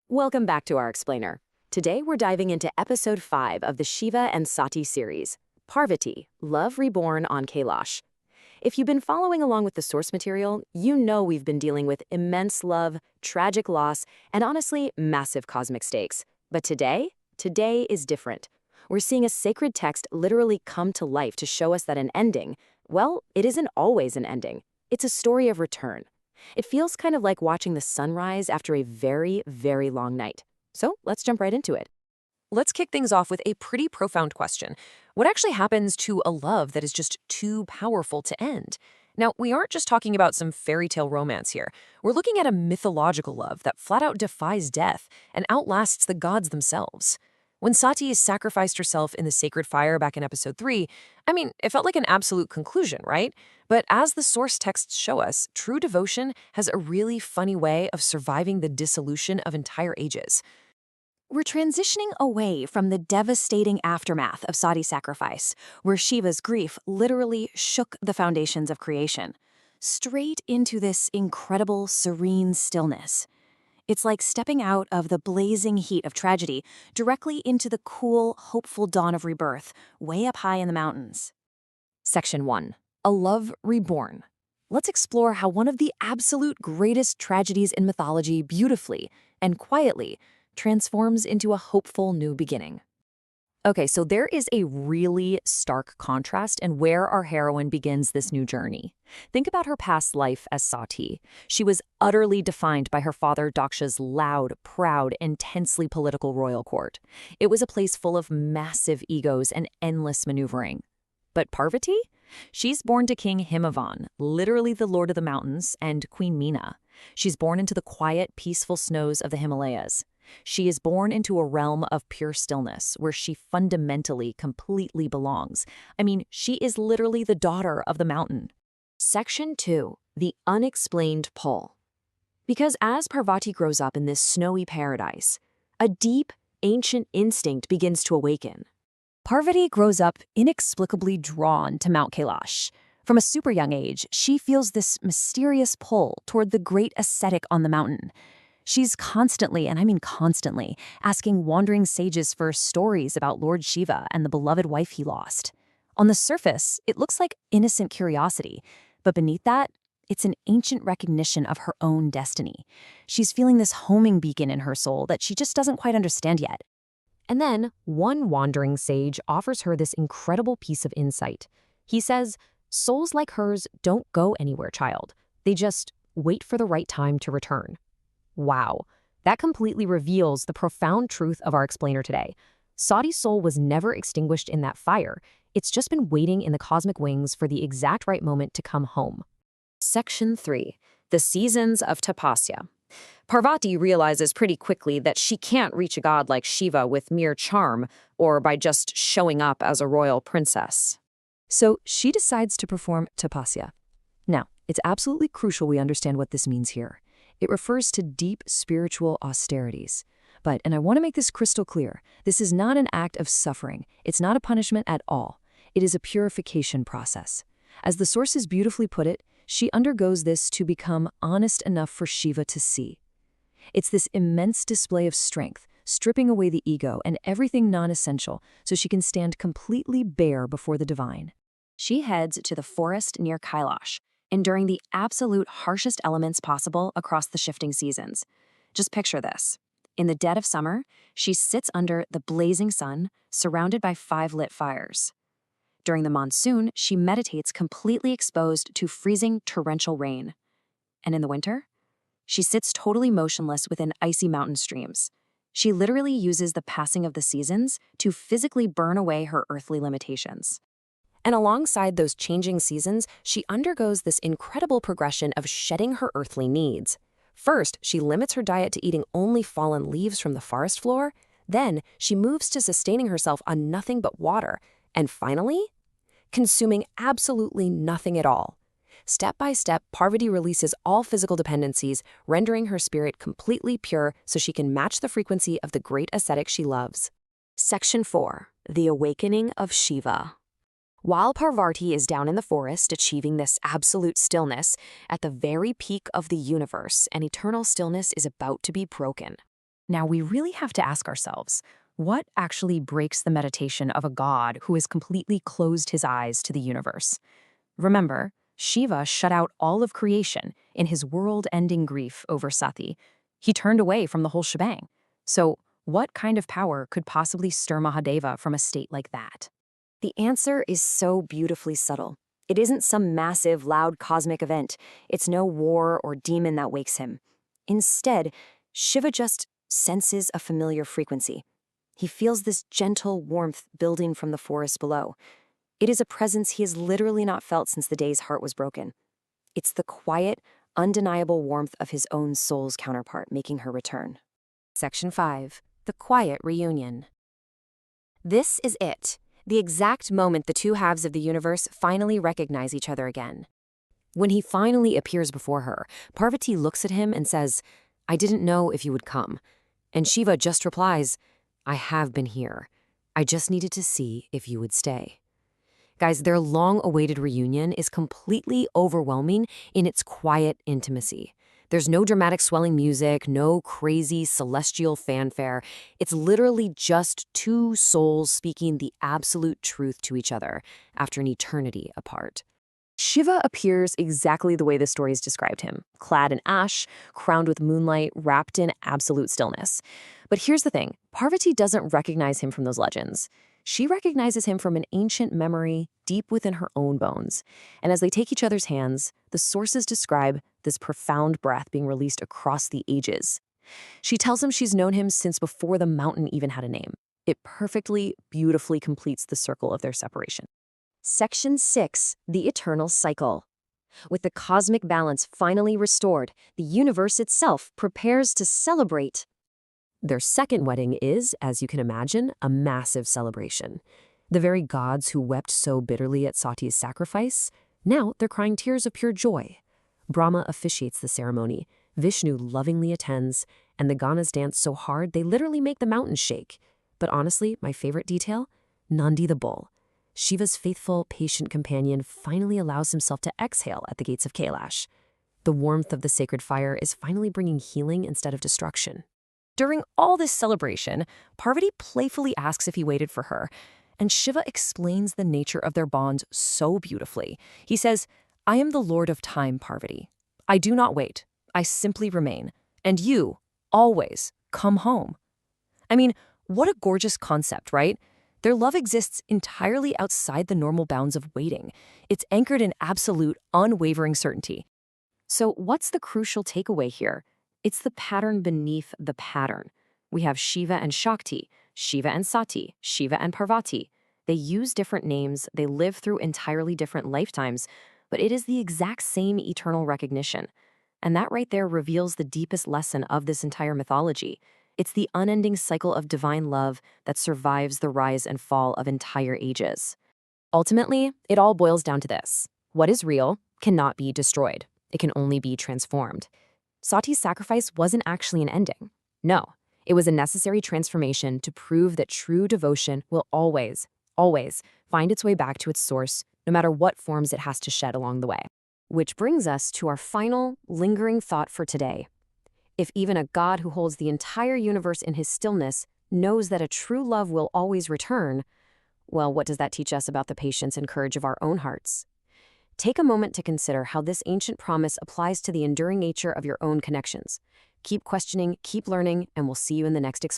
Welcome back to our explainer. Today we're diving into episode 5 of the Shiva and Sati series, Parvati, Love Reborn on Kailash. If you've been following along with the source material, you know we've been dealing with immense love, tragic loss, and honestly, massive cosmic stakes. But today is different. We're seeing a sacred text literally come to life to show us that an ending, well, it isn't always an ending. It's a story of return. It feels kind of like watching the sunrise after a very, very long night. So let's jump right into it. Let's kick things off with a pretty profound question. What actually happens to a love that is just too powerful to end? Now, we aren't just talking about some fairy tale romance here. We're looking at a mythological love that flat out defies death and outlasts the gods themselves. When Sati sacrificed herself in the sacred fire back in episode 3, it felt like an absolute conclusion, right? But as the source texts show us, true devotion has a really funny way of surviving the dissolution of entire ages. We're transitioning away from the devastating aftermath of Sati's sacrifice, where Shiva's grief literally shook the foundations of creation, straight into this incredible, serene stillness. It's like stepping out of the blazing heat of tragedy directly into the cool, hopeful dawn of rebirth, way up high in the mountains. Section 1. A Love Reborn. Let's explore how one of the absolute greatest tragedies in mythology beautifully and quietly transforms into a hopeful new beginning. Okay, so there is a really stark contrast in where our heroine begins this new journey. Think about her past life as Sati. She was utterly defined by her father Daksha's loud, proud, intensely political royal court. It was a place full of massive egos and endless maneuvering. But Parvati? She's born to King Himavan, literally the Lord of the Mountains, and Queen Meena. She's born into the quiet, peaceful snows of the Himalayas. She is born into a realm of pure stillness, where she fundamentally, completely belongs. She is literally the daughter of the mountain. Section 2. The Unexplained Pull. Because as Parvati grows up in this snowy paradise, a deep, ancient instinct begins to awaken. Parvati grows up inexplicably drawn to Mount Kailash. From a super young age, she feels this mysterious pull toward the great ascetic on the mountain. She's constantly, and I mean constantly, asking wandering sages for stories about Lord Shiva and the beloved wife he lost. On the surface, it looks like innocent curiosity, but beneath that, it's an ancient recognition of her own destiny. She's feeling this homing beacon in her soul that she just doesn't quite understand yet. And then, one wandering sage offers her this incredible piece of insight. He says, "Souls like hers don't go anywhere, child. They just wait for the right time to return." Wow, that completely reveals the profound truth of our explainer today. Sati's soul was never extinguished in that fire. It's just been waiting in the cosmic wings for the exact right moment to come home. Section 3. The Seasons of Tapasya. Parvati realizes pretty quickly that she can't reach a god like Shiva with mere charm or by just showing up as a royal princess. So she decides to perform tapasya. Now, it's absolutely crucial we understand what this means here. It refers to deep spiritual austerities. But, and I want to make this crystal clear, this is not an act of suffering. It's not a punishment at all. It is a purification process. As the sources beautifully put it, she undergoes this to become honest enough for Shiva to see. It's this immense display of strength, stripping away the ego and everything non-essential so she can stand completely bare before the divine. She heads to the forest near Kailash, enduring the absolute harshest elements possible across the shifting seasons. Just picture this. In the dead of summer, she sits under the blazing sun, surrounded by 5 lit fires. During the monsoon, she meditates completely exposed to freezing torrential rain. And in the winter, she sits totally motionless within icy mountain streams. She literally uses the passing of the seasons to physically burn away her earthly limitations. And alongside those changing seasons, she undergoes this incredible progression of shedding her earthly needs. First, she limits her diet to eating only fallen leaves from the forest floor. Then, she moves to sustaining herself on nothing but water. And finally, consuming absolutely nothing at all. Step by step, Parvati releases all physical dependencies, rendering her spirit completely pure so she can match the frequency of the great ascetic she loves. Section 4. The Awakening of Shiva. While Parvati is down in the forest achieving this absolute stillness, at the very peak of the universe, an eternal stillness is about to be broken. Now, we really have to ask ourselves, what actually breaks the meditation of a god who has completely closed his eyes to the universe? Remember, Shiva shut out all of creation in his world-ending grief over Sati. He turned away from the whole shebang. So, what kind of power could possibly stir Mahadeva from a state like that? The answer is so beautifully subtle. It isn't some massive, loud cosmic event. It's no war or demon that wakes him. Instead, Shiva just senses a familiar frequency. He feels this gentle warmth building from the forest below. It is a presence he has literally not felt since the day his heart was broken. It's the quiet, undeniable warmth of his own soul's counterpart making her return. Section 5. The Quiet Reunion. This is it, the exact moment the two halves of the universe finally recognize each other again. When he finally appears before her, Parvati looks at him and says, "I didn't know if you would come." And Shiva just replies, "I have been here. I just needed to see if you would stay." Guys, their long-awaited reunion is completely overwhelming in its quiet intimacy. There's no dramatic swelling music, no crazy celestial fanfare. It's literally just two souls speaking the absolute truth to each other after an eternity apart. Shiva appears exactly the way the stories described him, clad in ash, crowned with moonlight, wrapped in absolute stillness. But here's the thing, Parvati doesn't recognize him from those legends. She recognizes him from an ancient memory deep within her own bones. And as they take each other's hands, the sources describe this profound breath being released across the ages. She tells him she's known him since before the mountain even had a name. It perfectly, beautifully completes the circle of their separation. Section 6. The Eternal Cycle. With the cosmic balance finally restored, the universe itself prepares to celebrate. Their second wedding is, as you can imagine, a massive celebration. The very gods who wept so bitterly at Sati's sacrifice, now they're crying tears of pure joy. Brahma officiates the ceremony, Vishnu lovingly attends, and the Ganas dance so hard they literally make the mountains shake. But honestly, my favorite detail? Nandi the bull. Shiva's faithful, patient companion finally allows himself to exhale at the gates of Kailash. The warmth of the sacred fire is finally bringing healing instead of destruction. During all this celebration, Parvati playfully asks if he waited for her, and Shiva explains the nature of their bond so beautifully. He says, "I am the Lord of Time, Parvati. I do not wait. I simply remain. And you, always, come home." I mean, what a gorgeous concept, right? Their love exists entirely outside the normal bounds of waiting. It's anchored in absolute, unwavering certainty. So what's the crucial takeaway here? It's the pattern beneath the pattern. We have Shiva and Shakti, Shiva and Sati, Shiva and Parvati. They use different names, they live through entirely different lifetimes, but it is the exact same eternal recognition. And that right there reveals the deepest lesson of this entire mythology. It's the unending cycle of divine love that survives the rise and fall of entire ages. Ultimately, it all boils down to this. What is real cannot be destroyed. It can only be transformed. Sati's sacrifice wasn't actually an ending. No, it was a necessary transformation to prove that true devotion will always, always find its way back to its source, no matter what forms it has to shed along the way. Which brings us to our final, lingering thought for today. If even a God who holds the entire universe in his stillness knows that a true love will always return, well, what does that teach us about the patience and courage of our own hearts? Take a moment to consider how this ancient promise applies to the enduring nature of your own connections. Keep questioning, keep learning, and we'll see you in the next exploration.